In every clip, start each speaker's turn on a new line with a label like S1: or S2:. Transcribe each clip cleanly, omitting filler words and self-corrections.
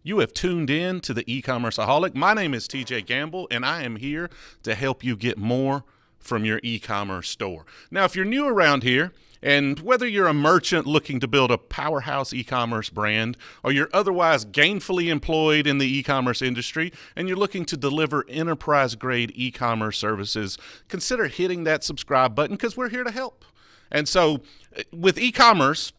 S1: You have tuned in to the E-commerceaholic. My name is TJ Gamble, and I am here to help you get more from your e-commerce store. Now, if you're new around here, and whether you're a merchant looking to build a powerhouse e-commerce brand, or you're otherwise gainfully employed in the e-commerce industry, and you're looking to deliver enterprise-grade e-commerce services, consider hitting that subscribe button because we're here to help. And so with e-commerce,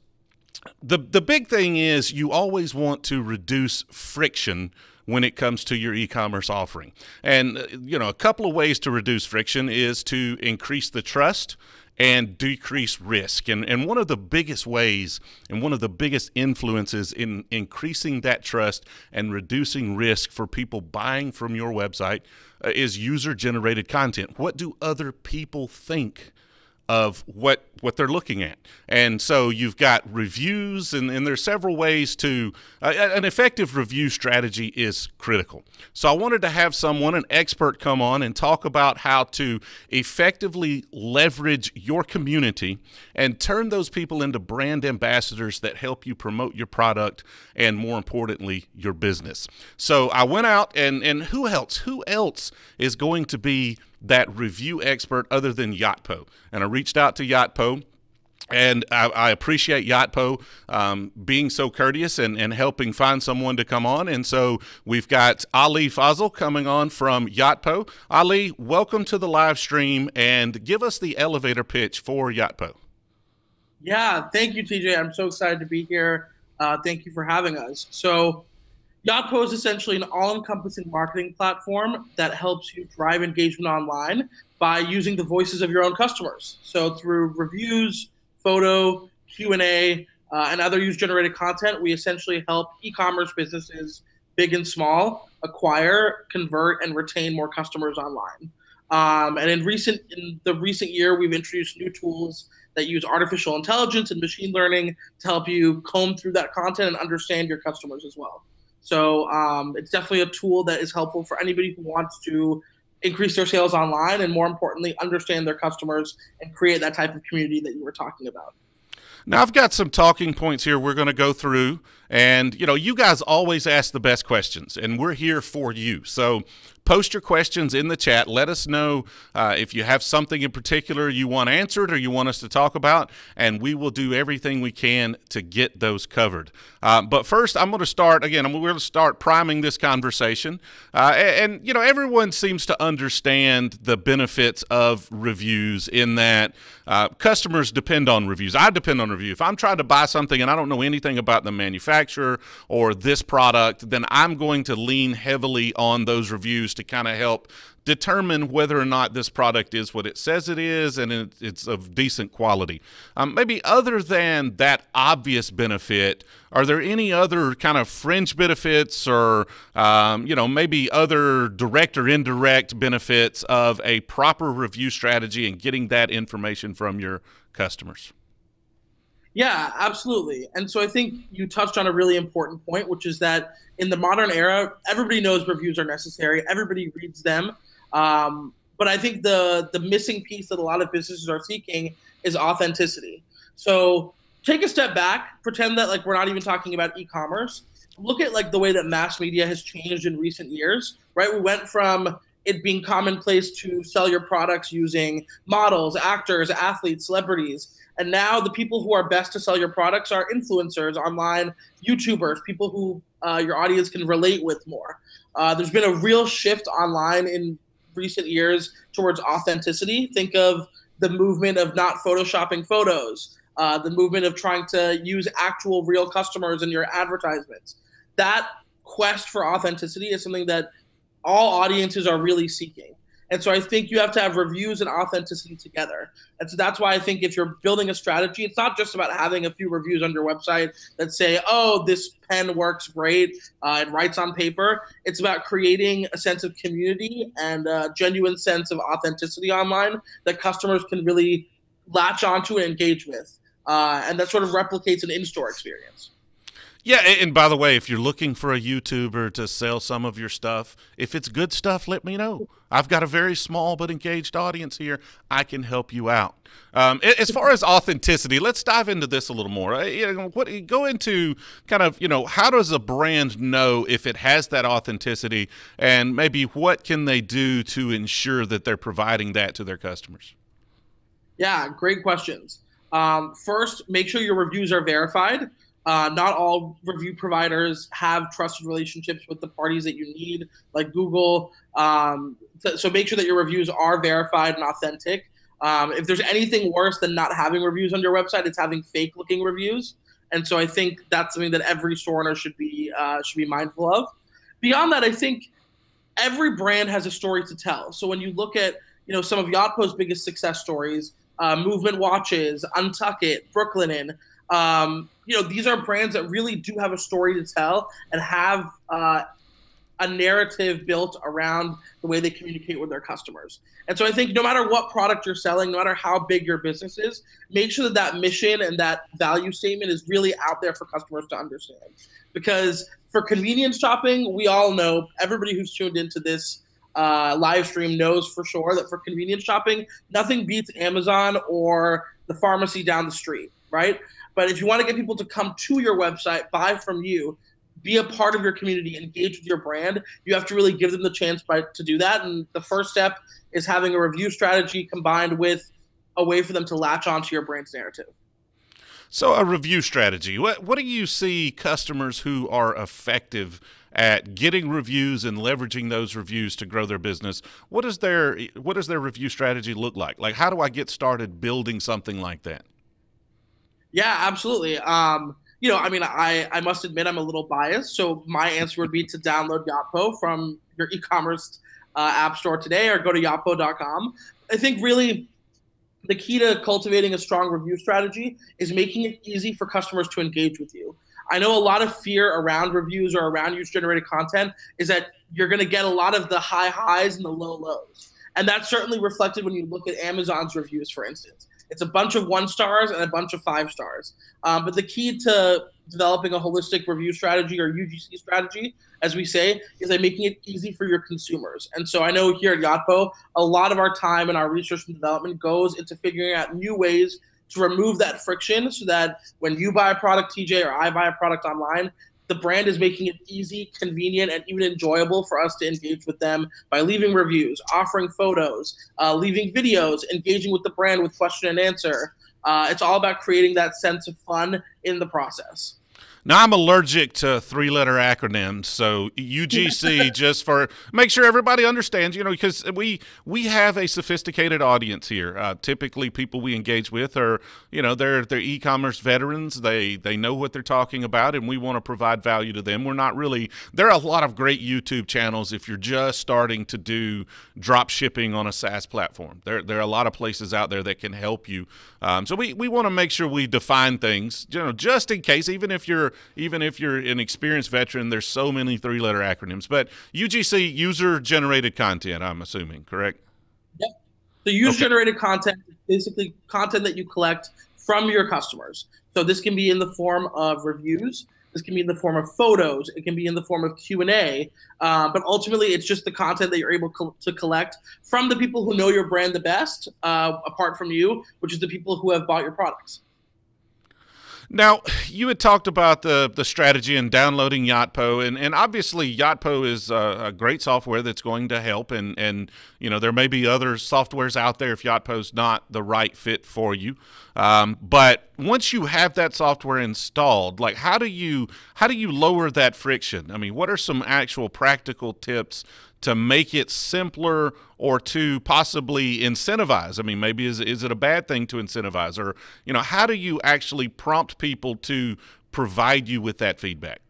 S1: the big thing is you always want to reduce friction when it comes to your e-commerce offering. And a couple of ways to reduce friction is to increase the trust and decrease risk. And one of the biggest ways and one of the biggest influences in increasing that trust and reducing risk for people buying from your website is user-generated content. What do other people think of what they're looking at? And so you've got reviews, and there's several ways to an effective review strategy is critical. So I wanted to have an expert, come on and talk about how to effectively leverage your community and turn those people into brand ambassadors that help you promote your product and, more importantly, your business. So I went out and who else is going to be that review expert other than Yotpo? And I reached out to Yotpo, and I appreciate Yotpo being so courteous and helping find someone to come on. And so we've got Ali Fazal coming on from Yotpo. Ali, welcome to the live stream, and give us the elevator pitch for Yotpo.
S2: Yeah, thank you, TJ. I'm so excited to be here. Thank you for having us. So Yotpo is essentially an all-encompassing marketing platform that helps you drive engagement online by using the voices of your own customers. So through reviews, photo, Q&A, and other user-generated content, we essentially help e-commerce businesses, big and small, acquire, convert, and retain more customers online. And in the recent year, we've introduced new tools that use artificial intelligence and machine learning to help you comb through that content and understand your customers as well. So it's definitely a tool that is helpful for anybody who wants to increase their sales online and, more importantly, understand their customers and create that type of community that you were talking about.
S1: Now, I've got some talking points here we're going to go through. And, you guys always ask the best questions, and we're here for you. So post your questions in the chat. Let us know if you have something in particular you want answered or you want us to talk about, and we will do everything we can to get those covered. But first, I'm going to start, again, we're going to start priming this conversation. And everyone seems to understand the benefits of reviews in that customers depend on reviews. I depend on reviews. If I'm trying to buy something and I don't know anything about the manufacturer or this product, then I'm going to lean heavily on those reviews to kind of help determine whether or not this product is what it says it is and it's of decent quality. Maybe other than that obvious benefit, are there any other kind of fringe benefits or, maybe other direct or indirect benefits of a proper review strategy and getting that information from your customers?
S2: Yeah, absolutely. And so I think you touched on a really important point, which is that in the modern era, everybody knows reviews are necessary. Everybody reads them. But I think the missing piece that a lot of businesses are seeking is authenticity. So take a step back, pretend that we're not even talking about e-commerce. Look at the way that mass media has changed in recent years, right? We went from it being commonplace to sell your products using models, actors, athletes, celebrities. And now the people who are best to sell your products are influencers, online YouTubers, people who your audience can relate with more. There's been a real shift online in recent years towards authenticity. Think of the movement of not photoshopping photos, the movement of trying to use actual real customers in your advertisements. That quest for authenticity is something that all audiences are really seeking. And so I think you have to have reviews and authenticity together. And so that's why I think if you're building a strategy, it's not just about having a few reviews on your website that say, oh, this pen works great, it writes on paper. It's about creating a sense of community and a genuine sense of authenticity online that customers can really latch onto and engage with. And that sort of replicates an in-store experience.
S1: Yeah, and by the way, if you're looking for a YouTuber to sell some of your stuff, if it's good stuff, let me know. I've got a very small but engaged audience here. I can help you out. As far as authenticity, let's dive into this a little more. Go into kind of, how does a brand know if it has that authenticity, and maybe what can they do to ensure that they're providing that to their customers?
S2: Yeah, great questions. First, make sure your reviews are verified. Not all review providers have trusted relationships with the parties that you need, like Google. So make sure that your reviews are verified and authentic. If there's anything worse than not having reviews on your website, it's having fake-looking reviews. And so I think that's something that every store owner should be mindful of. Beyond that, I think every brand has a story to tell. So when you look at some of Yotpo's biggest success stories, Movement Watches, Untuck It, Brooklinen, these are brands that really do have a story to tell and have a narrative built around the way they communicate with their customers. And so I think no matter what product you're selling, no matter how big your business is, make sure that that mission and that value statement is really out there for customers to understand. Because for convenience shopping, we all know, everybody who's tuned into this live stream knows for sure that for convenience shopping, nothing beats Amazon or the pharmacy down the street, right? But if you want to get people to come to your website, buy from you, be a part of your community, engage with your brand, you have to really give them the chance to do that. And the first step is having a review strategy combined with a way for them to latch onto your brand's narrative.
S1: So a review strategy, what do you see customers who are effective at getting reviews and leveraging those reviews to grow their business? What does their review strategy look like? Like, how do I get started building something like that?
S2: Yeah, absolutely. I must admit I'm a little biased. So my answer would be to download Yotpo from your e-commerce app store today or go to yotpo.com. I think really the key to cultivating a strong review strategy is making it easy for customers to engage with you. I know a lot of fear around reviews or around user-generated content is that you're going to get a lot of the high highs and the low lows. And that's certainly reflected when you look at Amazon's reviews, for instance. It's a bunch of 1 stars and a bunch of 5 stars. But the key to developing a holistic review strategy, or UGC strategy, as we say, is by making it easy for your consumers. And so I know here at Yotpo, a lot of our time and our research and development goes into figuring out new ways to remove that friction so that when you buy a product, TJ, or I buy a product online, the brand is making it easy, convenient, and even enjoyable for us to engage with them by leaving reviews, offering photos, leaving videos, engaging with the brand with question and answer. It's all about creating that sense of fun in the process.
S1: Now, I'm allergic to 3-letter acronyms, so UGC, just for make sure everybody understands, because we have a sophisticated audience here. Typically, people we engage with are, they're e-commerce veterans. They know what they're talking about, and we want to provide value to them. There are a lot of great YouTube channels if you're just starting to do drop shipping on a SaaS platform. There are a lot of places out there that can help you. So we want to make sure we define things, just in case, even if you're an experienced veteran, there's so many 3-letter acronyms. But UGC, user-generated content, I'm assuming, correct?
S2: Yep. So user-generated content is basically content that you collect from your customers. So this can be in the form of reviews. This can be in the form of photos. It can be in the form of Q&A. But ultimately, it's just the content that you're able to collect from the people who know your brand the best, apart from you, which is the people who have bought your products.
S1: Now, you had talked about the strategy in downloading Yotpo, and obviously Yotpo is a great software that's going to help, and there may be other softwares out there if Yotpo's not the right fit for you. But once you have that software installed, like how do you lower that friction? I mean, what are some actual practical tips to make it simpler or to possibly incentivize? I mean, maybe is it a bad thing to incentivize? Or, how do you actually prompt people to provide you with that feedback?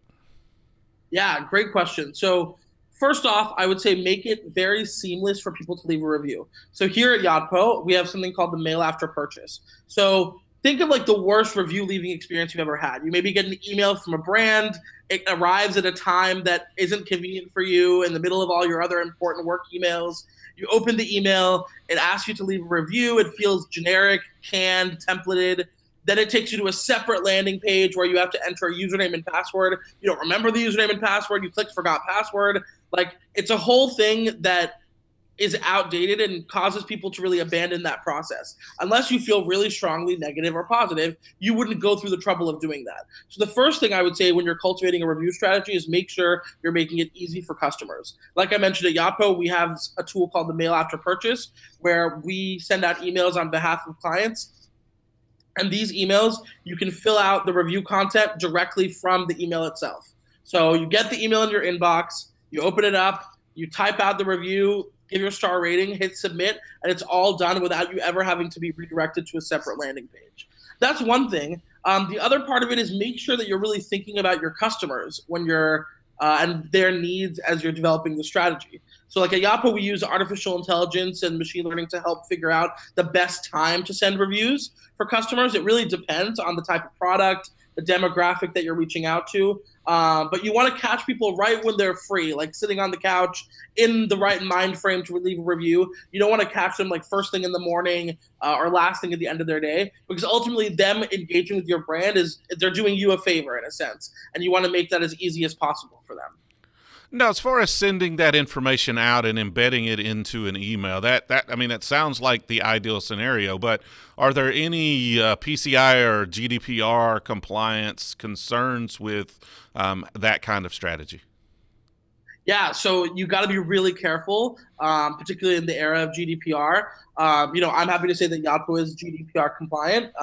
S2: Yeah, great question. So first off, I would say make it very seamless for people to leave a review. So here at Yotpo, we have something called the mail after purchase. So think of like the worst review leaving experience you've ever had. You maybe get an email from a brand. It arrives at a time that isn't convenient for you in the middle of all your other important work emails. You open the email. It asks you to leave a review. It feels generic, canned, templated. Then it takes you to a separate landing page where you have to enter a username and password. You don't remember the username and password. You click forgot password. Like, it's a whole thing that is outdated and causes people to really abandon that process. Unless you feel really strongly negative or positive, you wouldn't go through the trouble of doing that. So the first thing I would say when you're cultivating a review strategy is make sure you're making it easy for customers. Like I mentioned at Yotpo, we have a tool called the Mail After Purchase, where we send out emails on behalf of clients. And these emails, you can fill out the review content directly from the email itself. So you get the email in your inbox, you open it up, you type out the review, give your star rating, hit submit, and it's all done without you ever having to be redirected to a separate landing page. That's one thing. The other part of it is make sure that you're really thinking about your customers when you're and their needs as you're developing the strategy. So like at Yotpo, we use artificial intelligence and machine learning to help figure out the best time to send reviews for customers. It really depends on the type of product, the demographic that you're reaching out to. But you want to catch people right when they're free, like sitting on the couch in the right mind frame to leave a review. You don't want to catch them like first thing in the morning or last thing at the end of their day, because ultimately them engaging with your brand is they're doing you a favor in a sense, and you want to make that as easy as possible for them.
S1: Now, as far as sending that information out and embedding it into an email, I mean, that sounds like the ideal scenario, but are there any PCI or GDPR compliance concerns with that kind of strategy?
S2: Yeah, so you got to be really careful, particularly in the era of GDPR. I'm happy to say that Yotpo is GDPR compliant,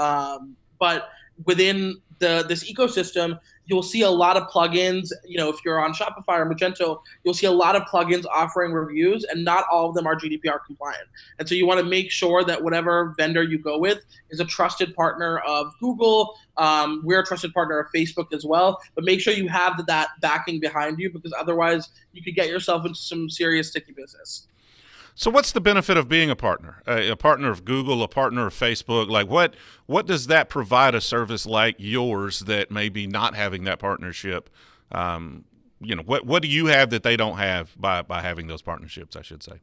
S2: but within this ecosystem, you'll see a lot of plugins. If you're on Shopify or Magento, you'll see a lot of plugins offering reviews, and not all of them are GDPR compliant. And so you want to make sure that whatever vendor you go with is a trusted partner of Google. We're a trusted partner of Facebook as well, but make sure you have that backing behind you, because otherwise you could get yourself into some serious sticky business.
S1: So what's the benefit of being a partner of Google, a partner of Facebook? Like what does that provide a service like yours that maybe not having that partnership? What do you have that they don't have by having those partnerships, I should say?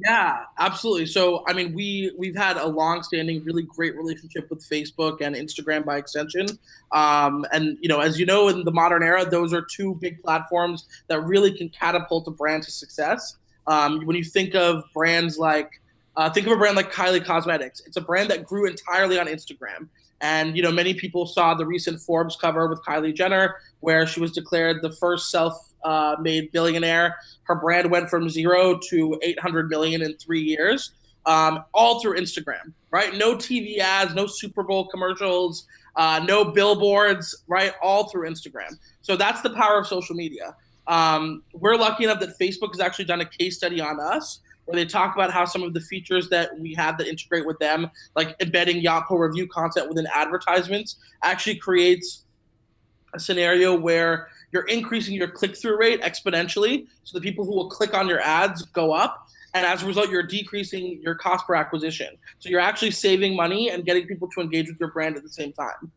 S2: Yeah, absolutely. So, I mean, we've had a long-standing, really great relationship with Facebook and Instagram by extension. And as you know, in the modern era, those are two big platforms that really can catapult a brand to success. When you think of brands think of a brand like Kylie Cosmetics. It's a brand that grew entirely on Instagram. And, many people saw the recent Forbes cover with Kylie Jenner, where she was declared the first self-made billionaire. Her brand went from 0 to 800 million in 3 years, all through Instagram, right? No TV ads, no Super Bowl commercials, no billboards, right? All through Instagram. So that's the power of social media. We're lucky enough that Facebook has actually done a case study on us, where they talk about how some of the features that we have that integrate with them, like embedding Yotpo review content within advertisements, actually creates a scenario where you're increasing your click-through rate exponentially. So the people who will click on your ads go up. And as a result, you're decreasing your cost per acquisition. So you're actually saving money and getting people to engage with your brand at the same time.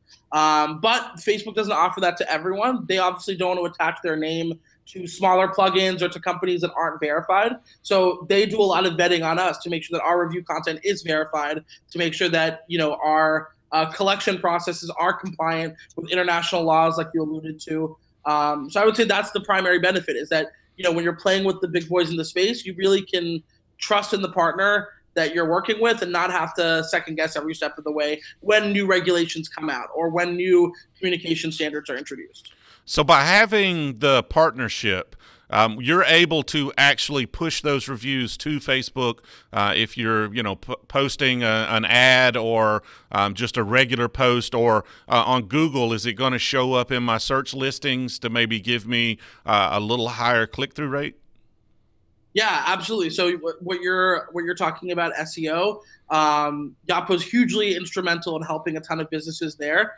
S2: But Facebook doesn't offer that to everyone. They obviously don't want to attach their name to smaller plugins or to companies that aren't verified. So they do a lot of vetting on us to make sure that our review content is verified, to make sure that our collection processes are compliant with international laws, like you alluded to. So I would say that's the primary benefit, is that when you're playing with the big boys in the space, you really can trust in the partner that you're working with and not have to second guess every step of the way when new regulations come out or when new communication standards are introduced.
S1: So by having the partnership, you're able to actually push those reviews to Facebook. If you're, posting an ad or just a regular post, or on Google, is it going to show up in my search listings to maybe give me a little higher click-through rate?
S2: Yeah, absolutely. So what you're talking about, SEO, Yotpo is hugely instrumental in helping a ton of businesses there.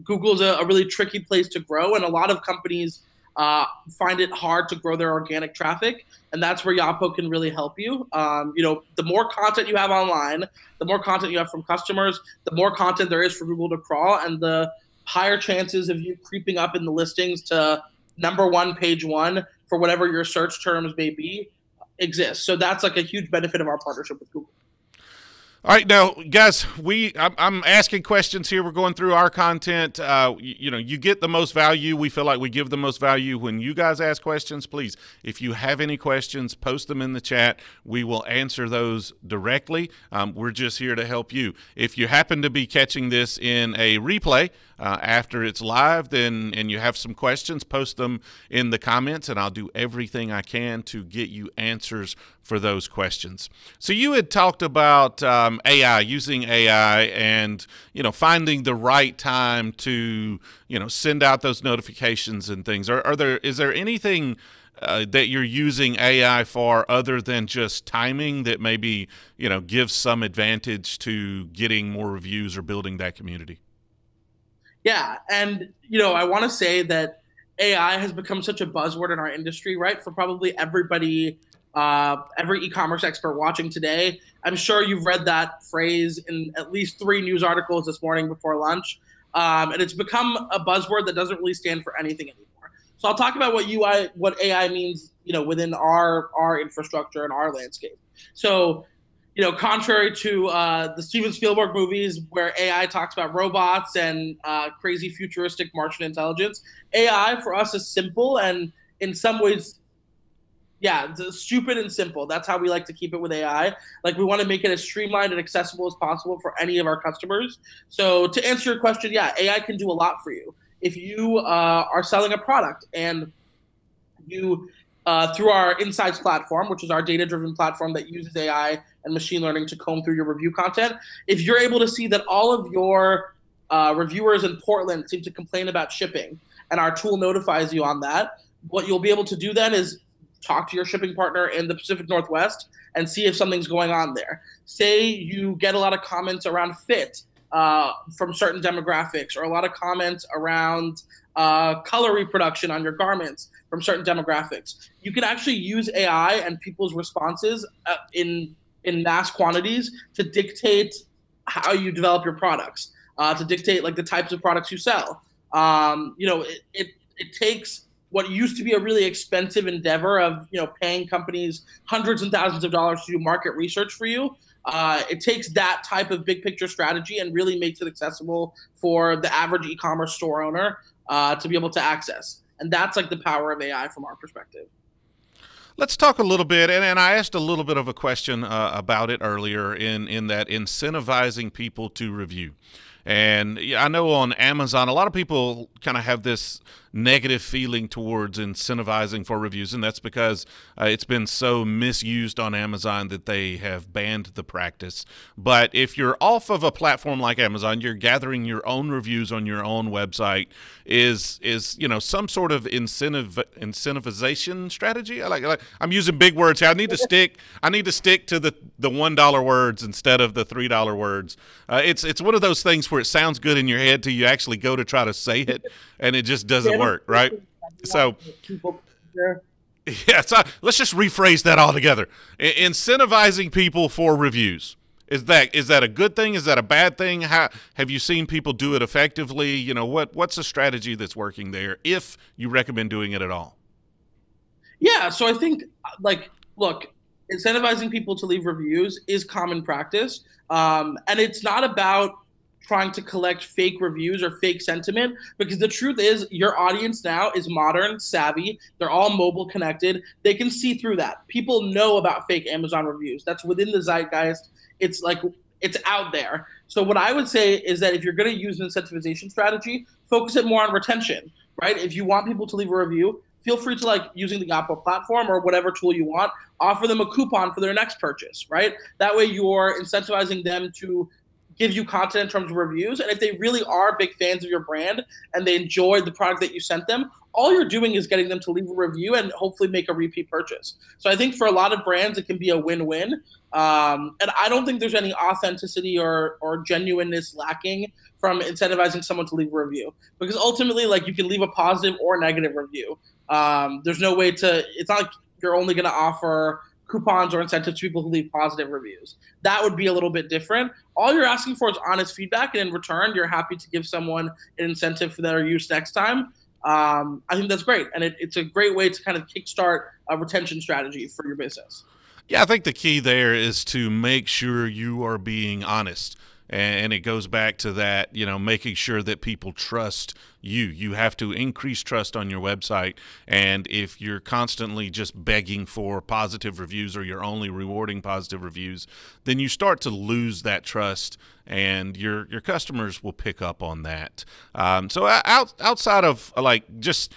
S2: Google's a really tricky place to grow, and a lot of companies find it hard to grow their organic traffic, and that's where Yotpo can really help you. The more content you have online, the more content you have from customers, the more content there is for Google to crawl, and the higher chances of you creeping up in the listings to number one, page one, for whatever your search terms may be, exists. So that's like a huge benefit of our partnership with Google.
S1: All right, now, guys, I'm asking questions here. We're going through our content. You get the most value. We feel like we give the most value when you guys ask questions. Please, if you have any questions, post them in the chat. We will answer those directly. We're just here to help you. If you happen to be catching this in a replay after it's live, and you have some questions, post them in the comments, and I'll do everything I can to get you answers for those questions. So you had talked about AI, using AI, and finding the right time to send out those notifications and things. Is there anything that you're using AI for other than just timing that maybe gives some advantage to getting more reviews or building that community?
S2: Yeah, and I want to say that AI has become such a buzzword in our industry, right? For probably everybody, every e-commerce expert watching today. I'm sure you've read that phrase in at least 3 news articles this morning before lunch, and it's become a buzzword that doesn't really stand for anything anymore. So I'll talk about what AI means, within our infrastructure and our landscape. So contrary to the Steven Spielberg movies where AI talks about robots and crazy futuristic Martian intelligence, AI for us is simple and in some ways, yeah, it's stupid and simple. That's how we like to keep it with AI. Like we want to make it as streamlined and accessible as possible for any of our customers. So to answer your question, yeah, AI can do a lot for you. If you are selling a product and you through our Insights platform, which is our data-driven platform that uses AI and machine learning to comb through your review content. If you're able to see that all of your reviewers in Portland seem to complain about shipping, and our tool notifies you on that, what you'll be able to do then is talk to your shipping partner in the Pacific Northwest and see if something's going on there. Say you get a lot of comments around fit from certain demographics, or a lot of comments around color reproduction on your garments from certain demographics. You can actually use AI and people's responses in mass quantities to dictate how you develop your products, to dictate like the types of products you sell. It takes what used to be a really expensive endeavor of paying companies hundreds and thousands of dollars to do market research for you. It takes that type of big picture strategy and really makes it accessible for the average e-commerce store owner to be able to access. And that's like the power of AI from our perspective.
S1: Let's talk a little bit, and I asked a little bit of a question about it earlier in that incentivizing people to review. And I know on Amazon, a lot of people kind of have this negative feeling towards incentivizing for reviews, and that's because it's been so misused on Amazon that they have banned the practice. But if you're off of a platform like Amazon, you're gathering your own reviews on your own website, is some sort of incentivization strategy. I'm using big words here. I need to stick to the $1 words instead of the $3 words. It's one of those things where it sounds good in your head till you actually go to try to say it, and it just doesn't work, right? So, yeah, so let's just rephrase that altogether. Incentivizing people for reviews. Is that a good thing? Is that a bad thing? How have you seen people do it effectively? What's a strategy that's working there, if you recommend doing it at all?
S2: Yeah, so I think look, incentivizing people to leave reviews is common practice, and it's not about trying to collect fake reviews or fake sentiment, because the truth is your audience now is modern, savvy. They're all mobile connected. They can see through that. People know about fake Amazon reviews. That's within the zeitgeist. It's out there. So what I would say is that if you're going to use an incentivization strategy, focus it more on retention, right? If you want people to leave a review, feel free to using the Yotpo platform or whatever tool you want, offer them a coupon for their next purchase, right? That way you're incentivizing them to give you content in terms of reviews. And if they really are big fans of your brand and they enjoyed the product that you sent them, all you're doing is getting them to leave a review and hopefully make a repeat purchase. So I think for a lot of brands, it can be a win-win. And I don't think there's any authenticity or genuineness lacking from incentivizing someone to leave a review, because ultimately, you can leave a positive or negative review. There's no way it's not like you're only going to offer coupons or incentives to people who leave positive reviews. That would be a little bit different. All you're asking for is honest feedback, and in return, you're happy to give someone an incentive for their use next time. I think that's great, and it's a great way to kind of kickstart a retention strategy for your business.
S1: Yeah, I think the key there is to make sure you are being honest. And it goes back to that, making sure that people trust you. You have to increase trust on your website. And if you're constantly just begging for positive reviews, or you're only rewarding positive reviews, then you start to lose that trust, and your customers will pick up on that. So outside of just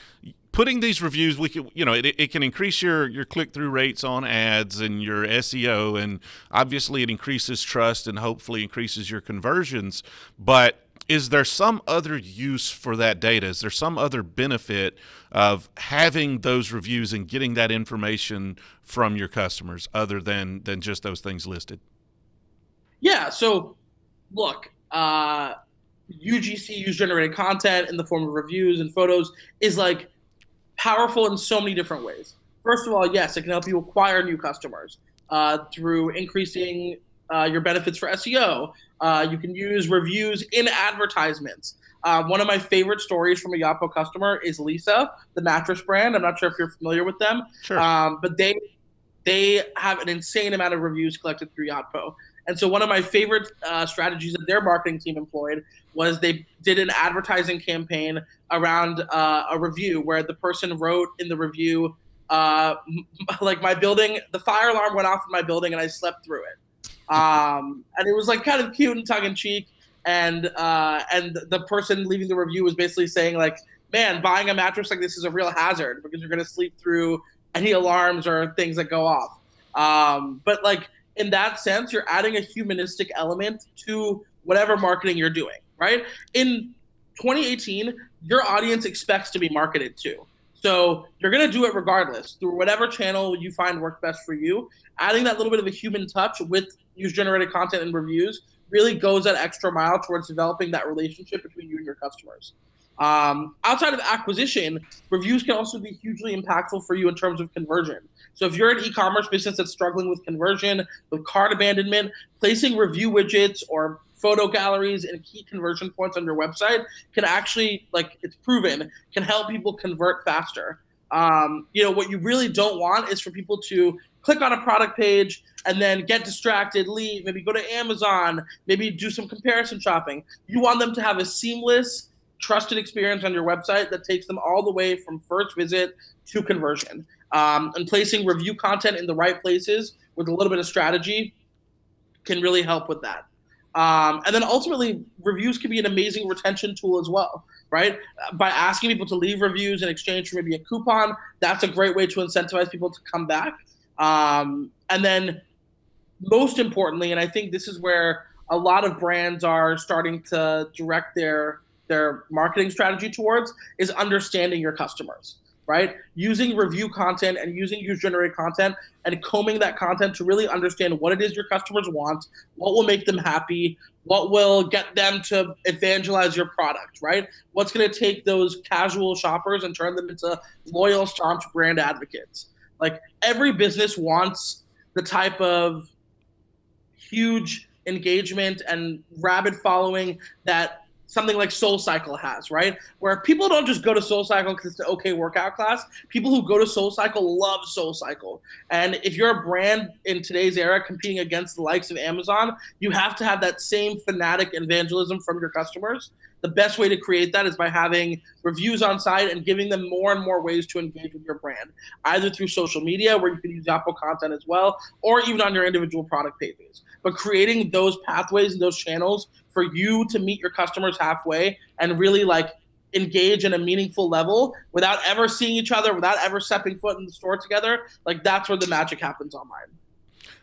S1: putting these reviews, we can, it can increase your click-through rates on ads and your SEO, and obviously it increases trust and hopefully increases your conversions. But is there some other use for that data? Is there some other benefit of having those reviews and getting that information from your customers other than just those things listed?
S2: Yeah. So look, UGC, user-generated content in the form of reviews and photos, is like powerful in so many different ways. First of all, yes, it can help you acquire new customers through increasing your benefits for SEO. You can use reviews in advertisements. One of my favorite stories from a Yotpo customer is Lisa, the mattress brand. I'm not sure if you're familiar with them,
S1: Sure.
S2: But they have an insane amount of reviews collected through Yotpo. And so one of my favorite strategies that their marketing team employed was they did an advertising campaign around a review where the person wrote in the review, like, my building, the fire alarm went off in my building and I slept through it. And it was like kind of cute and tongue in cheek. And the person leaving the review was basically saying, like, man, buying a mattress like this is a real hazard because you're going to sleep through any alarms or things that go off. But like, in that sense, you're adding a humanistic element to whatever marketing you're doing, right? In 2018, your audience expects to be marketed to. So you're going to do it regardless through whatever channel you find works best for you. Adding that little bit of a human touch with user-generated content and reviews really goes that extra mile towards developing that relationship between you and your customers. Outside of acquisition, reviews can also be hugely impactful for you in terms of conversion. So if you're an e-commerce business that's struggling with conversion, with cart abandonment, placing review widgets or photo galleries and key conversion points on your website can actually, like, it's proven, can help people convert faster. What you really don't want is for people to click on a product page and then get distracted, leave, maybe go to Amazon, maybe do some comparison shopping. You want them to have a seamless, trusted experience on your website that takes them all the way from first visit to conversion. And placing review content in the right places with a little bit of strategy can really help with that. And then ultimately, reviews can be an amazing retention tool as well, right? By asking people to leave reviews in exchange for maybe a coupon, that's a great way to incentivize people to come back. And then most importantly, and I think this is where a lot of brands are starting to direct their marketing strategy towards, is understanding your customers, right? Using review content and using user-generated content and combing that content to really understand what it is your customers want, what will make them happy, what will get them to evangelize your product, right? What's going to take those casual shoppers and turn them into loyal, staunch brand advocates. Like, every business wants the type of huge engagement and rabid following that something like SoulCycle has, right? Where people don't just go to SoulCycle because it's an okay workout class. People who go to SoulCycle love SoulCycle. And if you're a brand in today's era competing against the likes of Amazon, you have to have that same fanatic evangelism from your customers. The best way to create that is by having reviews on site and giving them more and more ways to engage with your brand, either through social media, where you can use Yotpo content as well, or even on your individual product pages. But creating those pathways and those channels for you to meet your customers halfway and really, like, engage in a meaningful level without ever seeing each other, without ever stepping foot in the store together, like, that's where the magic happens online.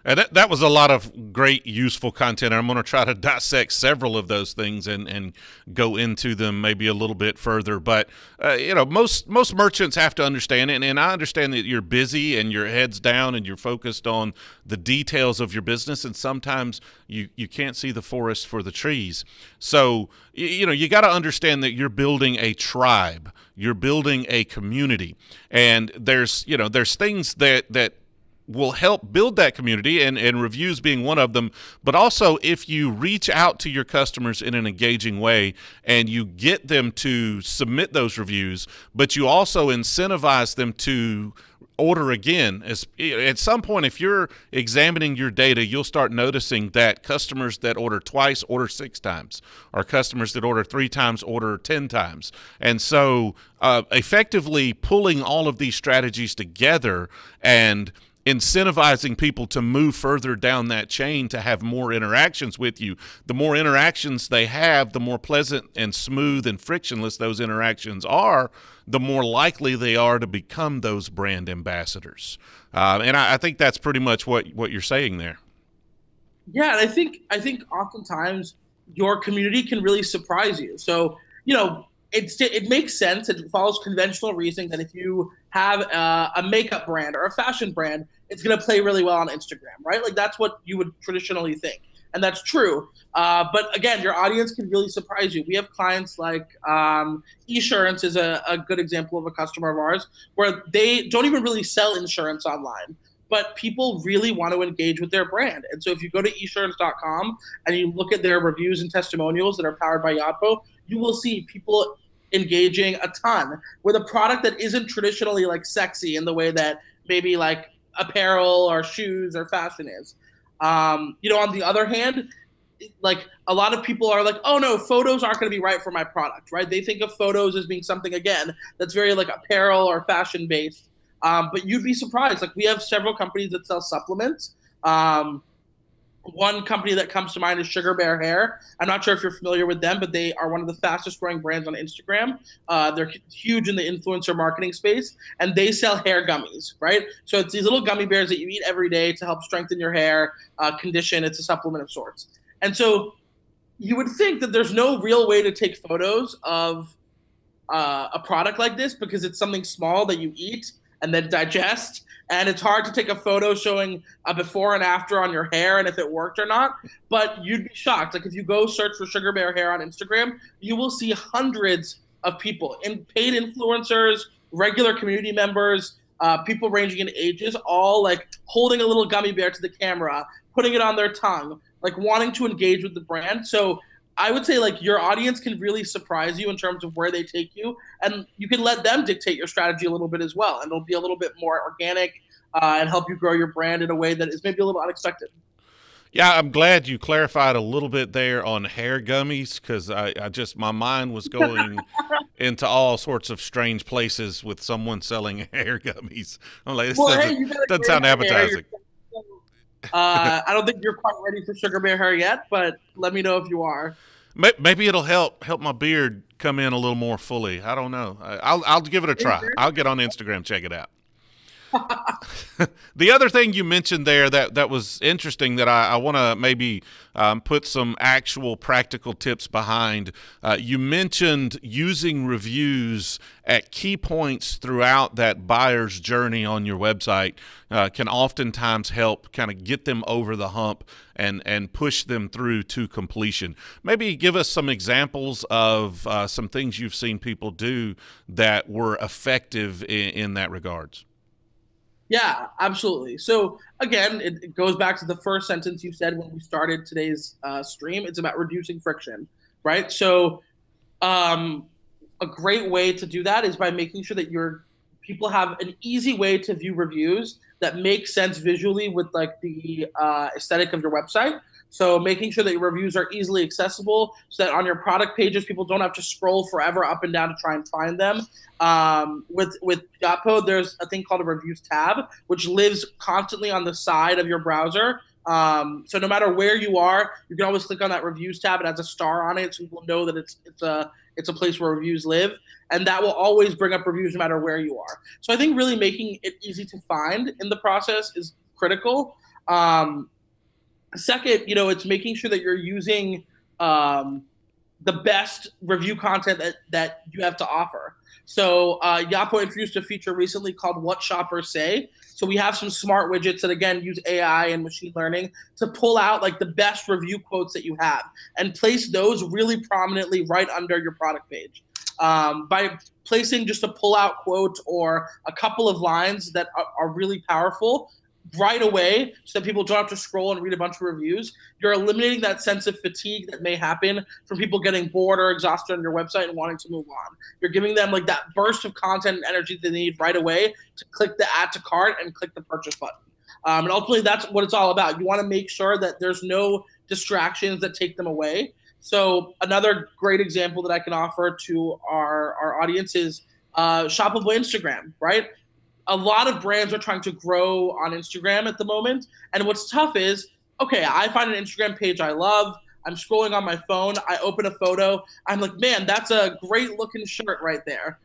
S1: And that was a lot of great, useful content. I'm going to try to dissect several of those things and go into them maybe a little bit further. But, most merchants have to understand it. And I understand that you're busy and your head's down and you're focused on the details of your business. And sometimes you can't see the forest for the trees. So, you got to understand that you're building a tribe. You're building a community. And there's things that will help build that community, and reviews being one of them. But also, if you reach out to your customers in an engaging way and you get them to submit those reviews, but you also incentivize them to order again. At some point, if you're examining your data, you'll start noticing that customers that order twice order 6 times, or customers that order 3 times order 10 times. And so effectively pulling all of these strategies together and incentivizing people to move further down that chain to have more interactions with you. The more interactions they have, the more pleasant and smooth and frictionless those interactions are, the more likely they are to become those brand ambassadors. And I think that's pretty much what you're saying there.
S2: Yeah, and I think oftentimes your community can really surprise you. So, it makes sense. It follows conventional reasoning that if you have a makeup brand or a fashion brand, it's going to play really well on Instagram, right? Like that's what you would traditionally think. And that's true. But again, your audience can really surprise you. We have clients like eSurance is a good example of a customer of ours where they don't even really sell insurance online, but people really want to engage with their brand. And so if you go to eSurance.com and you look at their reviews and testimonials that are powered by Yotpo, you will see people engaging a ton with a product that isn't traditionally like sexy in the way that maybe like apparel or shoes or fashion is. On the other hand, like a lot of people are like, oh no, photos aren't going to be right for my product, right? They think of photos as being something, again, that's very like apparel or fashion based. But you'd be surprised. Like we have several companies that sell supplements. One company that comes to mind is Sugar Bear Hair. I'm not sure if you're familiar with them, but they are one of the fastest growing brands on Instagram. They're huge in the influencer marketing space, and they sell hair gummies, right? So it's these little gummy bears that you eat every day to help strengthen your hair condition. It's a supplement of sorts. And so you would think that there's no real way to take photos of a product like this because it's something small that you eat and then digest. And it's hard to take a photo showing a before and after on your hair and if it worked or not. But you'd be shocked. Like if you go search for Sugar Bear Hair on Instagram, you will see hundreds of people, paid influencers, regular community members, people ranging in ages, all like holding a little gummy bear to the camera, putting it on their tongue, like wanting to engage with the brand. So I would say like your audience can really surprise you in terms of where they take you, and you can let them dictate your strategy a little bit as well, and it'll be a little bit more organic and help you grow your brand in a way that is maybe a little unexpected.
S1: Yeah, I'm glad you clarified a little bit there on hair gummies because I just my mind was going into all sorts of strange places with someone selling hair gummies. I'm like, this doesn't sound appetizing.
S2: I don't think you're quite ready for Sugar Bear Hair yet, but let me know if you are.
S1: Maybe it'll help my beard come in a little more fully. I don't know. I'll give it a try. I'll get on Instagram, check it out. The other thing you mentioned there that was interesting that I want to maybe put some actual practical tips behind. You mentioned using reviews at key points throughout that buyer's journey on your website can oftentimes help kind of get them over the hump and push them through to completion. Maybe give us some examples of some things you've seen people do that were effective in that regards.
S2: Yeah, absolutely. So again, it goes back to the first sentence you said when we started today's stream. It's about reducing friction, right? So a great way to do that is by making sure that your people have an easy way to view reviews that makes sense visually with like the aesthetic of your website. So making sure that your reviews are easily accessible so that on your product pages, people don't have to scroll forever up and down to try and find them. With Yotpo, there's a thing called a reviews tab, which lives constantly on the side of your browser. So no matter where you are, you can always click on that reviews tab. It has a star on it, so people know that it's a place where reviews live, and that will always bring up reviews no matter where you are. So I think really making it easy to find in the process is critical. Second, it's making sure that you're using the best review content that you have to offer. So Yotpo introduced a feature recently called What Shoppers Say. So we have some smart widgets that, again, use AI and machine learning to pull out like the best review quotes that you have and place those really prominently right under your product page. By placing just a pull-out quote or a couple of lines that are really powerful, right away so that people don't have to scroll and read a bunch of reviews, you're eliminating that sense of fatigue that may happen from people getting bored or exhausted on your website and wanting to move on. You're giving them like that burst of content and energy they need right away to click the add to cart and click the purchase button. And ultimately, that's what it's all about. You want to make sure that there's no distractions that take them away. So another great example that I can offer to our audience is shoppable Instagram, right? A lot of brands are trying to grow on Instagram at the moment. And what's tough is, okay, I find an Instagram page I love. I'm scrolling on my phone. I open a photo. I'm like, man, that's a great looking shirt right there.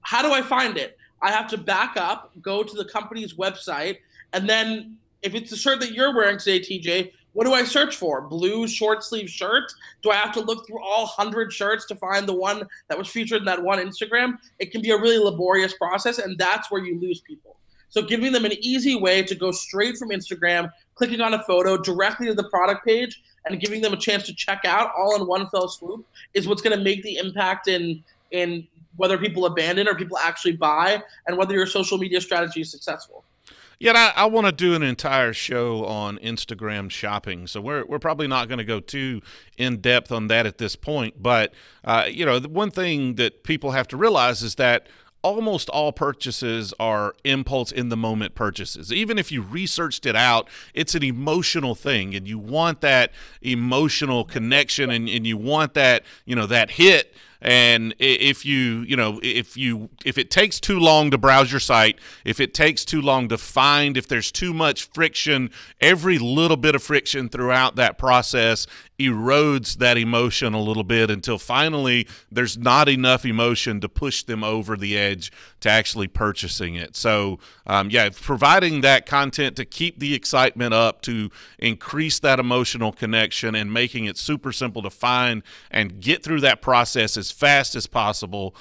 S2: How do I find it? I have to back up, go to the company's website, and then if it's the shirt that you're wearing today, TJ, what do I search for? Blue short sleeve shirt? Do I have to look through all 100 shirts to find the one that was featured in that one Instagram? It can be a really laborious process, and that's where you lose people. So giving them an easy way to go straight from Instagram, clicking on a photo directly to the product page, and giving them a chance to check out all in one fell swoop is what's going to make the impact in whether people abandon or people actually buy, and whether your social media strategy is successful.
S1: Yeah, I want to do an entire show on Instagram shopping, so we're probably not going to go too in depth on that at this point. But the one thing that people have to realize is that almost all purchases are impulse in the moment purchases. Even if you researched it out, it's an emotional thing, and you want that emotional connection, and you want that that hit. And if it takes too long to browse your site, if it takes too long to find, if there's too much friction, every little bit of friction throughout that process erodes that emotion a little bit until finally there's not enough emotion to push them over the edge to actually purchasing it. So, providing that content to keep the excitement up, to increase that emotional connection, and making it super simple to find and get through that process as fast as possible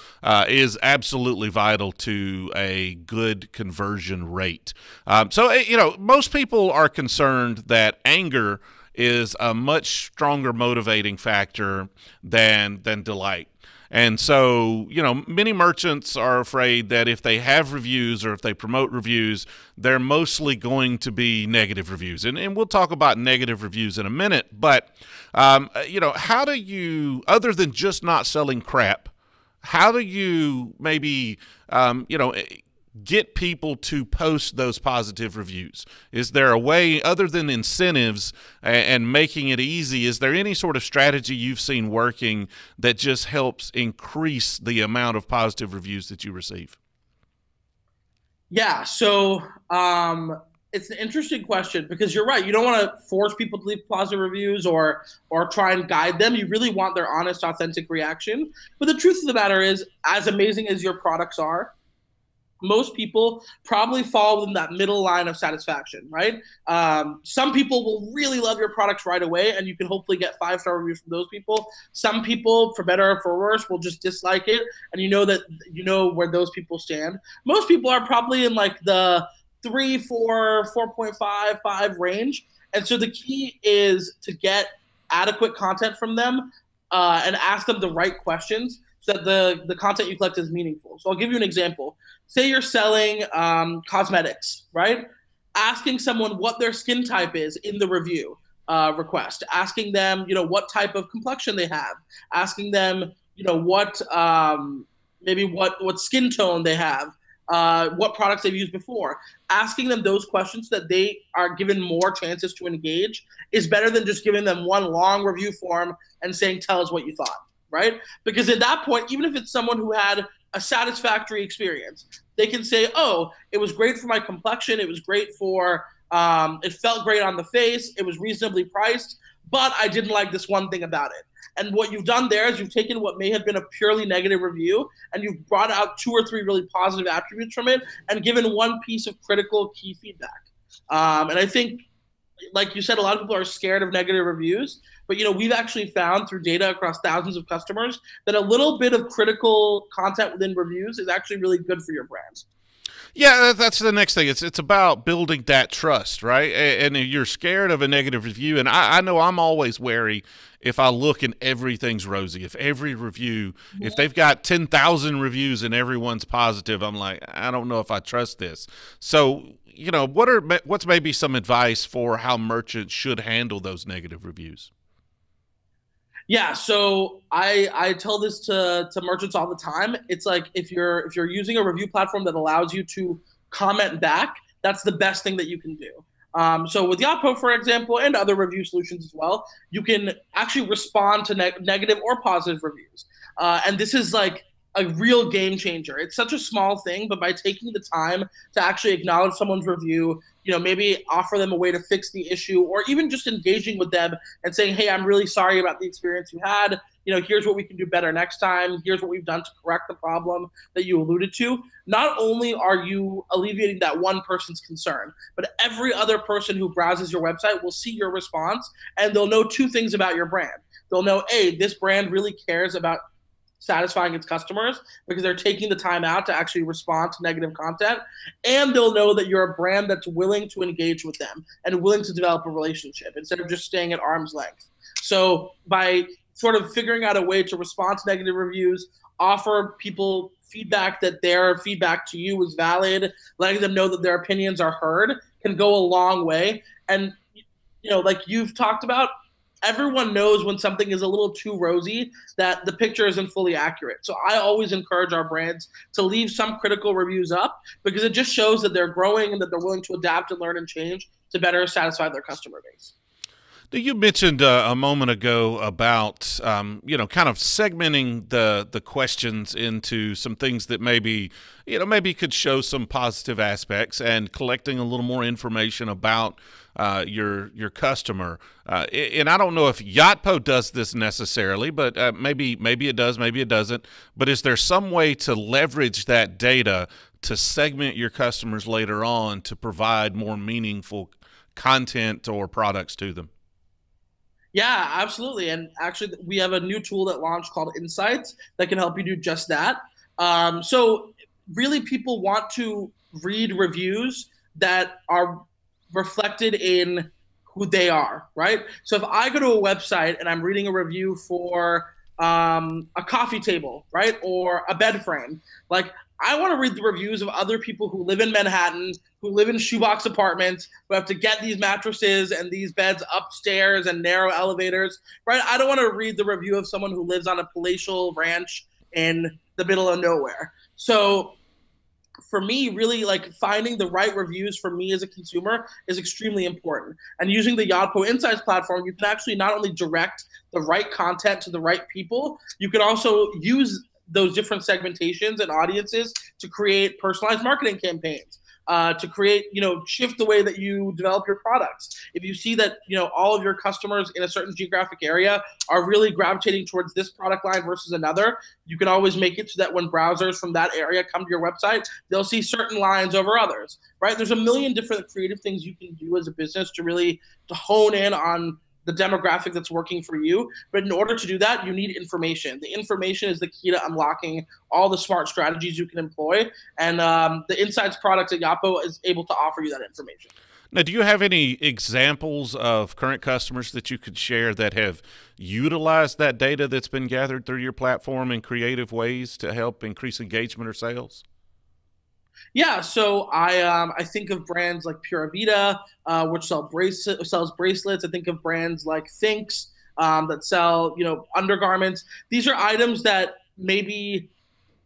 S1: is absolutely vital to a good conversion rate. Most people are concerned that anger is a much stronger motivating factor than delight. And so, many merchants are afraid that if they have reviews or if they promote reviews, they're mostly going to be negative reviews. And we'll talk about negative reviews in a minute. But, how do you, other than just not selling crap, how do you maybe, get people to post those positive reviews? Is there a way, other than incentives and making it easy, is there any sort of strategy you've seen working that just helps increase the amount of positive reviews that you receive?
S2: Yeah, so it's an interesting question, because you're right. You don't want to force people to leave positive reviews or try and guide them. You really want their honest, authentic reaction. But the truth of the matter is, as amazing as your products are, most people probably fall within that middle line of satisfaction, right? Some people will really love your products right away, and you can hopefully get 5-star reviews from those people. Some people, for better or for worse, will just dislike it, and you know where those people stand. Most people are probably in like the 3, 4, 4.5, 5 range, and so the key is to get adequate content from them and ask them the right questions so that the content you collect is meaningful. So I'll give you an example. Say you're selling cosmetics, right? Asking someone what their skin type is in the review request. Asking them, what type of complexion they have. Asking them, what skin tone they have. What products they've used before. Asking them those questions so that they are given more chances to engage is better than just giving them one long review form and saying, tell us what you thought, right? Because at that point, even if it's someone who had a satisfactory experience, they can say, oh, it was great for my complexion. It was great for, it felt great on the face. It was reasonably priced, but I didn't like this one thing about it. And what you've done there is you've taken what may have been a purely negative review and you've brought out 2 or 3 really positive attributes from it and given one piece of critical key feedback. And I think, like you said, a lot of people are scared of negative reviews, but we've actually found through data across thousands of customers that a little bit of critical content within reviews is actually really good for your brand.
S1: Yeah, that's the next thing. It's about building that trust, right? And you're scared of a negative review, and I know I'm always wary if I look and everything's rosy. If every review, if they've got 10,000 reviews and everyone's positive, I'm like, I don't know if I trust this. So, what's maybe some advice for how merchants should handle those negative reviews?
S2: Yeah, so I tell this to merchants all the time. It's like if you're using a review platform that allows you to comment back, that's the best thing that you can do. So with Yotpo, for example, and other review solutions as well, you can actually respond to negative or positive reviews. And this is like a real game changer. It's such a small thing, but by taking the time to actually acknowledge someone's review, maybe offer them a way to fix the issue, or even just engaging with them and saying, hey, I'm really sorry about the experience you had. Here's what we can do better next time. Here's what we've done to correct the problem that you alluded to. Not only are you alleviating that one person's concern, but every other person who browses your website will see your response, and they'll know two things about your brand. They'll know, A, this brand really cares about satisfying its customers because they're taking the time out to actually respond to negative content, and they'll know that you're a brand that's willing to engage with them and willing to develop a relationship instead of just staying at arm's length. So by sort of figuring out a way to respond to negative reviews, offer people feedback that their feedback to you is valid, letting them know that their opinions are heard, can go a long way. And like you've talked about, everyone knows when something is a little too rosy that the picture isn't fully accurate. So I always encourage our brands to leave some critical reviews up because it just shows that they're growing and that they're willing to adapt and learn and change to better satisfy their customer base.
S1: You mentioned a moment ago about kind of segmenting the questions into some things that maybe could show some positive aspects, and collecting a little more information about your customer. And I don't know if Yotpo does this necessarily, but maybe it does, maybe it doesn't. But is there some way to leverage that data to segment your customers later on to provide more meaningful content or products to them?
S2: Yeah, absolutely. And actually, we have a new tool that launched called Insights that can help you do just that. So really, people want to read reviews that are reflected in who they are, right? So if I go to a website and I'm reading a review for a coffee table, right, or a bed frame, like I want to read the reviews of other people who live in Manhattan, who live in shoebox apartments, who have to get these mattresses and these beds upstairs and narrow elevators, right? I don't want to read the review of someone who lives on a palatial ranch in the middle of nowhere. So for me, really, like, finding the right reviews for me as a consumer is extremely important. And using the Yotpo Insights platform, you can actually not only direct the right content to the right people, you can also use those different segmentations and audiences to create personalized marketing campaigns, to create, shift the way that you develop your products. If you see that, all of your customers in a certain geographic area are really gravitating towards this product line versus another, you can always make it so that when browsers from that area come to your website, they'll see certain lines over others, right? There's a million different creative things you can do as a business to hone in on the demographic that's working for you. But in order to do that, you need information. The information is the key to unlocking all the smart strategies you can employ. And the Insights product at Yotpo is able to offer you that information.
S1: Now, do you have any examples of current customers that you could share that have utilized that data that's been gathered through your platform in creative ways to help increase engagement or sales?
S2: Yeah, so I think of brands like Pura Vida, which sells bracelets. I think of brands like Thinx, that sell undergarments. These are items that maybe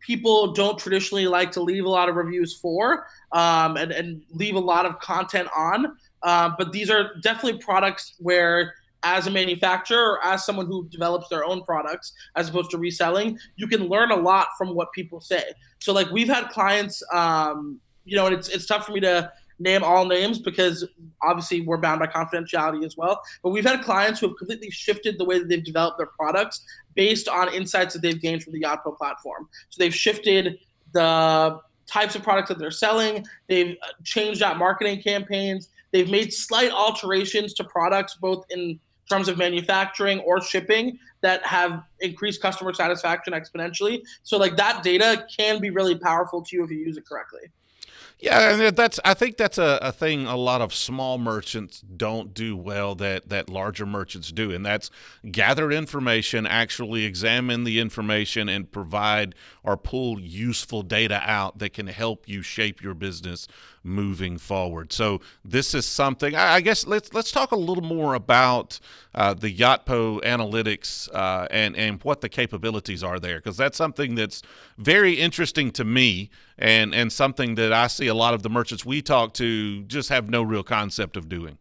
S2: people don't traditionally like to leave a lot of reviews for, and leave a lot of content on. But these are definitely products where, as a manufacturer or as someone who develops their own products as opposed to reselling, you can learn a lot from what people say. So like we've had clients, and it's tough for me to name all names because obviously we're bound by confidentiality as well. But we've had clients who have completely shifted the way that they've developed their products based on insights that they've gained from the Yotpo platform. So they've shifted the types of products that they're selling. They've changed out marketing campaigns. They've made slight alterations to products, both in terms of manufacturing or shipping, that have increased customer satisfaction exponentially. So like that data can be really powerful to you if you use it correctly.
S1: Yeah, and I think that's a thing a lot of small merchants don't do well that larger merchants do, and that's gather information, actually examine the information, and provide or pull useful data out that can help you shape your business moving forward. So this is something I guess let's talk a little more about the Yotpo analytics and what the capabilities are there, because that's something that's very interesting to me and something that I see a lot of the merchants we talk to just have no real concept of doing.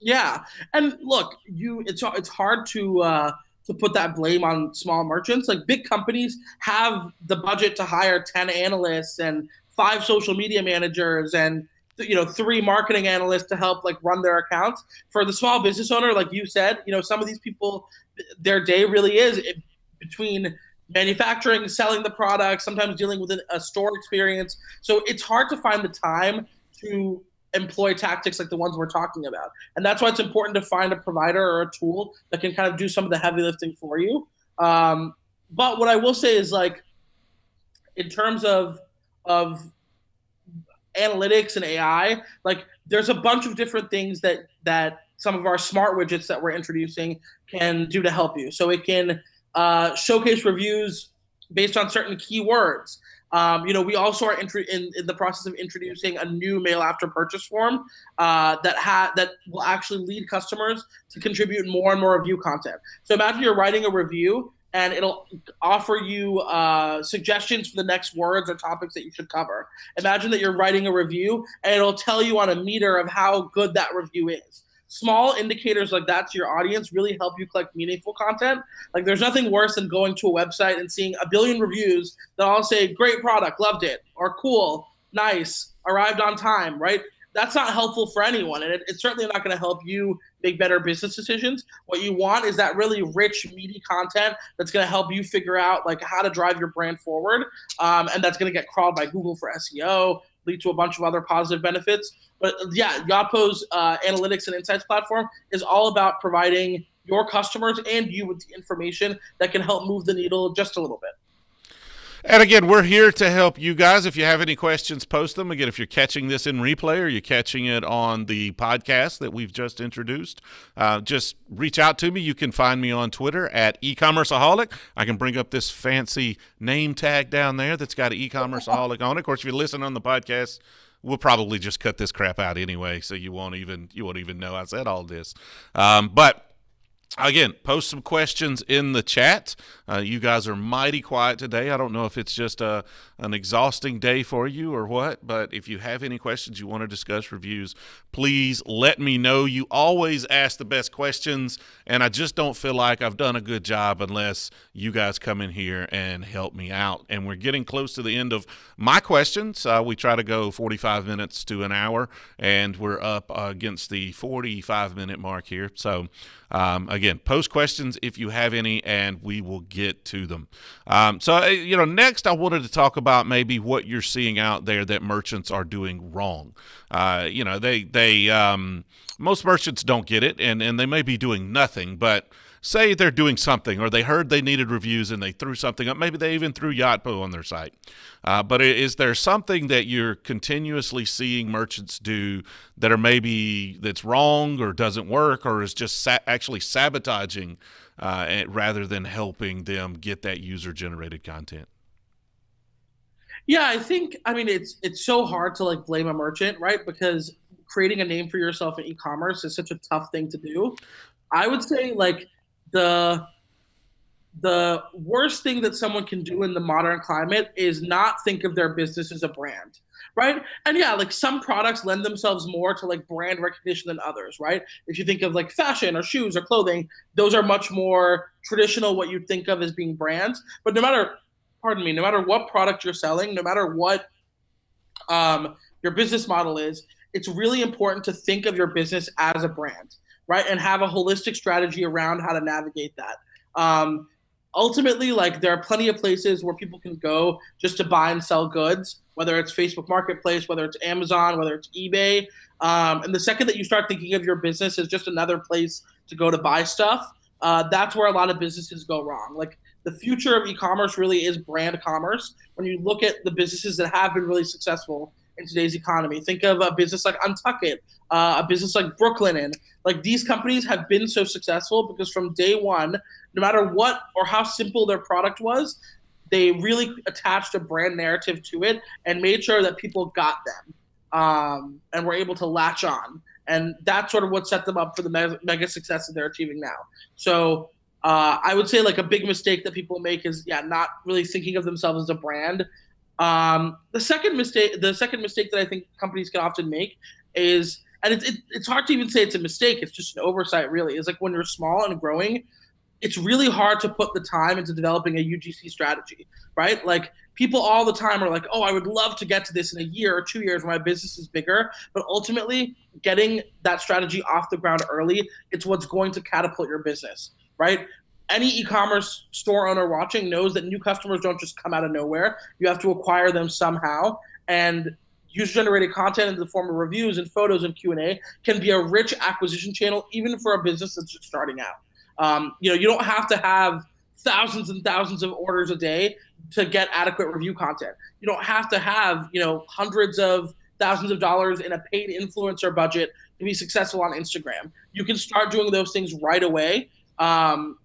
S2: Yeah, and look, it's hard to put that blame on small merchants. Like big companies have the budget to hire 10 analysts and 5 social media managers and 3 marketing analysts to help like run their accounts. For the small business owner, like you said, some of these people, their day really is between manufacturing, selling the product, sometimes dealing with a store experience. So it's hard to find the time to employ tactics like the ones we're talking about. And that's why it's important to find a provider or a tool that can kind of do some of the heavy lifting for you. But what I will say is, like, in terms of analytics and AI, like there's a bunch of different things that some of our smart widgets that we're introducing can do to help you. So it can showcase reviews based on certain keywords. We also are in the process of introducing a new mail after purchase form that will actually lead customers to contribute more and more review content. So imagine you're writing a review and it'll offer you suggestions for the next words or topics that you should cover. Imagine that you're writing a review and it'll tell you on a meter of how good that review is. Small indicators like that to your audience really help you collect meaningful content. Like there's nothing worse than going to a website and seeing a billion reviews that all say great product, loved it, or cool, nice, arrived on time, right? That's not helpful for anyone, and it's certainly not going to help you make better business decisions. What you want is that really rich, meaty content that's going to help you figure out like how to drive your brand forward, and that's going to get crawled by Google for SEO, lead to a bunch of other positive benefits. But yeah, Yotpo's analytics and insights platform is all about providing your customers and you with the information that can help move the needle just a little bit.
S1: And again, we're here to help you guys. If you have any questions, post them. Again, if you're catching this in replay or you're catching it on the podcast that we've just introduced, just reach out to me. You can find me on Twitter at eCommerceaholic. I can bring up this fancy name tag down there that's got eCommerceaholic on it. Of course, if you listen on the podcast, we'll probably just cut this crap out anyway, so you won't even know I said all this. But again, post some questions in the chat. You guys are mighty quiet today. I don't know if it's just an exhausting day for you or what, but if you have any questions you want to discuss reviews, please let me know. You always ask the best questions, and I just don't feel like I've done a good job unless you guys come in here and help me out. And we're getting close to the end of my questions. We try to go 45 minutes to an hour, and we're up against the 45-minute mark here. So again, post questions if you have any, and we will get to them. Next I wanted to talk about maybe what you're seeing out there that merchants are doing wrong. Most merchants don't get it, and they may be doing nothing, but say they're doing something, or they heard they needed reviews and they threw something up. Maybe they even threw Yotpo on their site. But is there something that you're continuously seeing merchants do that that's wrong or doesn't work, or is just actually sabotaging rather than helping them get that user-generated content?
S2: Yeah, it's so hard to like blame a merchant, right? Because creating a name for yourself in e-commerce is such a tough thing to do. I would say like the worst thing that someone can do in the modern climate is not think of their business as a brand, right? And yeah, like some products lend themselves more to like brand recognition than others, right? If you think of like fashion or shoes or clothing, those are much more traditional, what you think of as being brands. But no matter what product you're selling, no matter what your business model is, it's really important to think of your business as a brand, right? And have a holistic strategy around how to navigate that. Ultimately, like there are plenty of places where people can go just to buy and sell goods, whether it's Facebook Marketplace, whether it's Amazon, whether it's eBay. And the second that you start thinking of your business as just another place to go to buy stuff, that's where a lot of businesses go wrong. Like the future of e-commerce really is brand commerce. When you look at the businesses that have been really successful in today's economy, think of a business like Untuckit, a business like Brooklyn, and like these companies have been so successful because from day one, no matter what or how simple their product was, they really attached a brand narrative to it and made sure that people got them and were able to latch on. And that's sort of what set them up for the mega success that they're achieving now. So I would say like a big mistake that people make is not really thinking of themselves as a brand. The second mistake that I think companies can often make is, and it's hard to even say it's a mistake, it's just an oversight really, is like when you're small and growing, it's really hard to put the time into developing a UGC strategy, right? Like people all the time are like, oh, I would love to get to this in a year or 2 years when my business is bigger. But ultimately, getting that strategy off the ground early, it's what's going to catapult your business, right? Any e-commerce store owner watching knows that new customers don't just come out of nowhere. You have to acquire them somehow. And user-generated content in the form of reviews and photos and Q&A can be a rich acquisition channel, even for a business that's just starting out. You don't have to have thousands and thousands of orders a day to get adequate review content. You don't have to have, hundreds of thousands of dollars in a paid influencer budget to be successful on Instagram. You can start doing those things right away.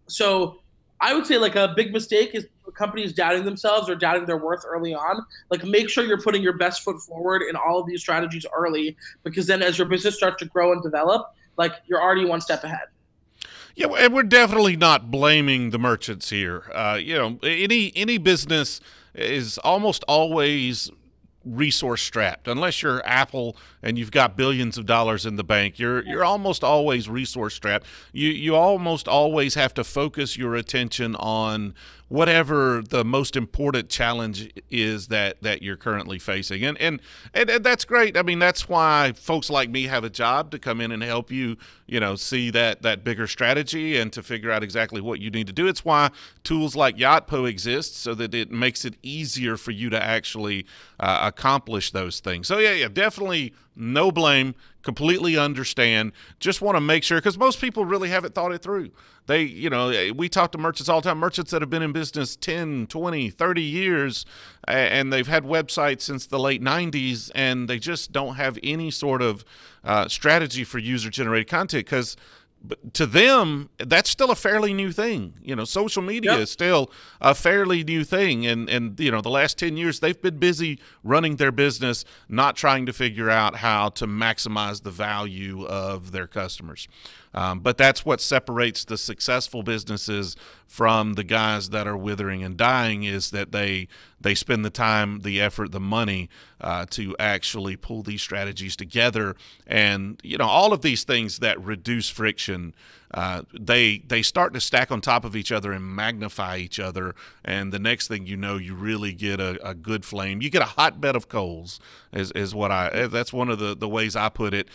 S2: So I would say like a big mistake is companies doubting themselves or doubting their worth early on. Like make sure you're putting your best foot forward in all of these strategies early, because then as your business starts to grow and develop, like you're already one step ahead.
S1: Yeah, and we're definitely not blaming the merchants here. Any business is almost always resource strapped. Unless you're Apple and you've got billions of dollars in the bank, you're almost always resource strapped. You almost always have to focus your attention on whatever the most important challenge is that you're currently facing. And that's great. I mean, that's why folks like me have a job, to come in and help you, see that bigger strategy and to figure out exactly what you need to do. It's why tools like Yotpo exist, so that it makes it easier for you to actually accomplish those things. So yeah, definitely no blame. Completely understand. Just want to make sure, because most people really haven't thought it through. We talk to merchants all the time, merchants that have been in business 10, 20, 30 years, and they've had websites since the late 90s, and they just don't have any sort of strategy for user-generated content, because to them, that's still a fairly new thing. Social media is still a fairly new thing. And the last 10 years, they've been busy running their business, not trying to figure out how to maximize the value of their customers. But that's what separates the successful businesses from the guys that are withering and dying, is that they spend the time, the effort, the money to actually pull these strategies together. And, all of these things that reduce friction, they start to stack on top of each other and magnify each other. And the next thing you know, you really get a good flame. You get a hotbed of coals, is what that's one of the ways I put it.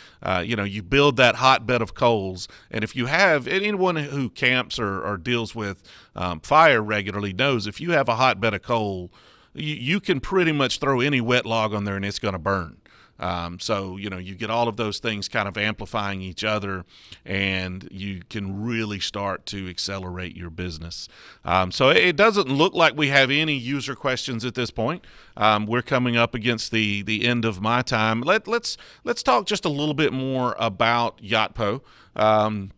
S1: You build that hotbed of coals. And if you have anyone who camps or deals with fire regularly knows, if you have a hotbed of coal, you can pretty much throw any wet log on there and it's going to burn. So, you get all of those things kind of amplifying each other, and you can really start to accelerate your business. So it doesn't look like we have any user questions at this point. We're coming up against the end of my time. Let's talk just a little bit more about Yotpo. Kind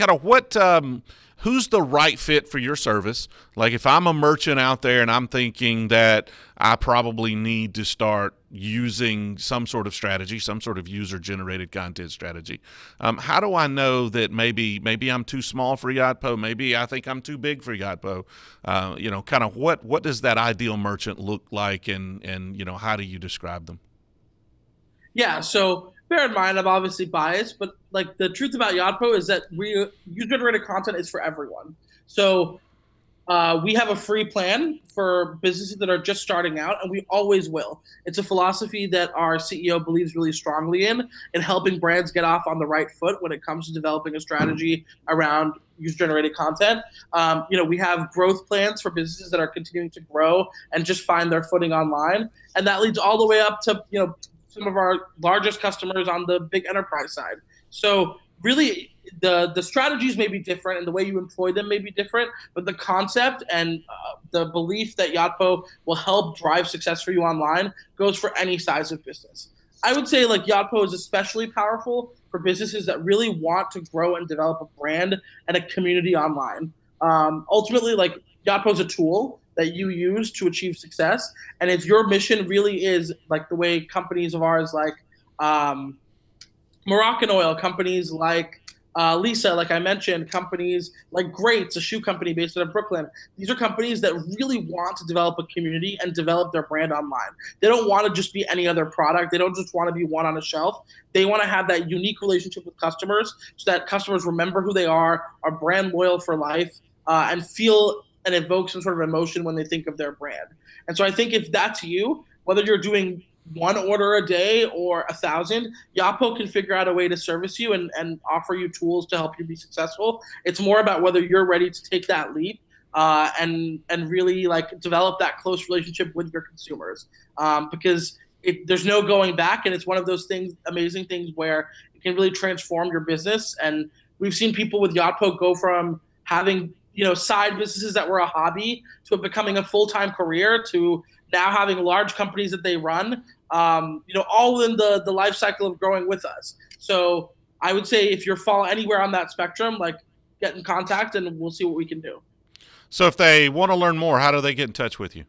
S1: of what who's the right fit for your service? Like if I'm a merchant out there and I'm thinking that I probably need to start using some sort of strategy, some sort of user-generated content strategy, how do I know that maybe I'm too small for Yotpo? Maybe I think I'm too big for Yotpo. Kind of what does that ideal merchant look like, and how do you describe them?
S2: Yeah, so bear in mind, I'm obviously biased, but like the truth about Yotpo is that user-generated content is for everyone. So we have a free plan for businesses that are just starting out, and we always will. It's a philosophy that our CEO believes really strongly in helping brands get off on the right foot when it comes to developing a strategy around user-generated content. We have growth plans for businesses that are continuing to grow and just find their footing online, and that leads all the way up to some of our largest customers on the big enterprise side. So really, the strategies may be different and the way you employ them may be different, but the concept and the belief that Yotpo will help drive success for you online goes for any size of business. I would say like Yotpo is especially powerful for businesses that really want to grow and develop a brand and a community online. Ultimately, like Yotpo is a tool that you use to achieve success. And if your mission really is like the way companies of ours like Moroccan Oil, companies like Lisa, like I mentioned, companies like Greats, a shoe company based out of Brooklyn. These are companies that really want to develop a community and develop their brand online. They don't want to just be any other product. They don't just want to be one on a shelf. They want to have that unique relationship with customers so that customers remember who they are brand loyal for life, and feel and evoke some sort of emotion when they think of their brand. And so I think if that's you, whether you're doing one order a day or 1,000, Yotpo can figure out a way to service you and offer you tools to help you be successful. It's more about whether you're ready to take that leap and really like develop that close relationship with your consumers, because there's no going back, and it's one of those things, amazing things where it can really transform your business. And we've seen people with Yotpo go from having side businesses that were a hobby to it becoming a full-time career to now having large companies that they run, all in the life cycle of growing with us. So I would say if you're fall anywhere on that spectrum, like get in contact and we'll see what we can do.
S1: So if they want to learn more, how do they get in touch with you?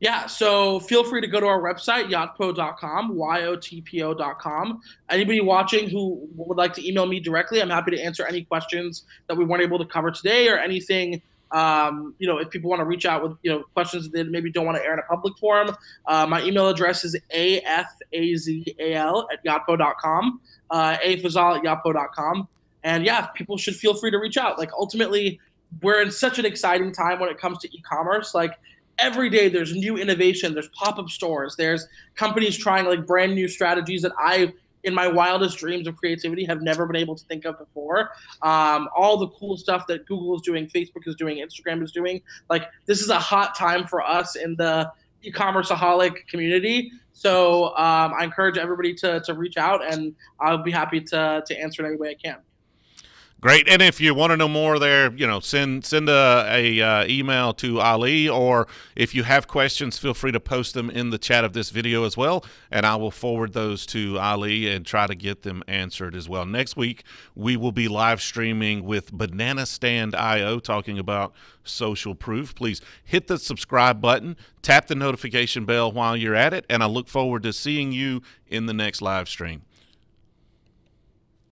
S2: Yeah, so feel free to go to our website, yotpo.com, yotpo.com. Anybody watching who would like to email me directly, I'm happy to answer any questions that we weren't able to cover today or anything. If people want to reach out with questions that they maybe don't want to air in a public forum, my email address is afazal@yotpo.com, afazal@yotpo.com. And yeah, people should feel free to reach out. Like ultimately, we're in such an exciting time when it comes to e-commerce. Like every day there's new innovation, there's pop-up stores, there's companies trying like brand new strategies that I, in my wildest dreams of creativity, have never been able to think of before. All the cool stuff that Google is doing, Facebook is doing, Instagram is doing. Like this is a hot time for us in the e-commerceaholic community. So I encourage everybody to reach out, and I'll be happy to answer in any way I can.
S1: Great. And if you want to know more there, send a email to Ali, or if you have questions, feel free to post them in the chat of this video as well, and I will forward those to Ali and try to get them answered as well. Next week, we will be live streaming with Banana Stand IO talking about social proof. Please hit the subscribe button, tap the notification bell while you're at it, and I look forward to seeing you in the next live stream.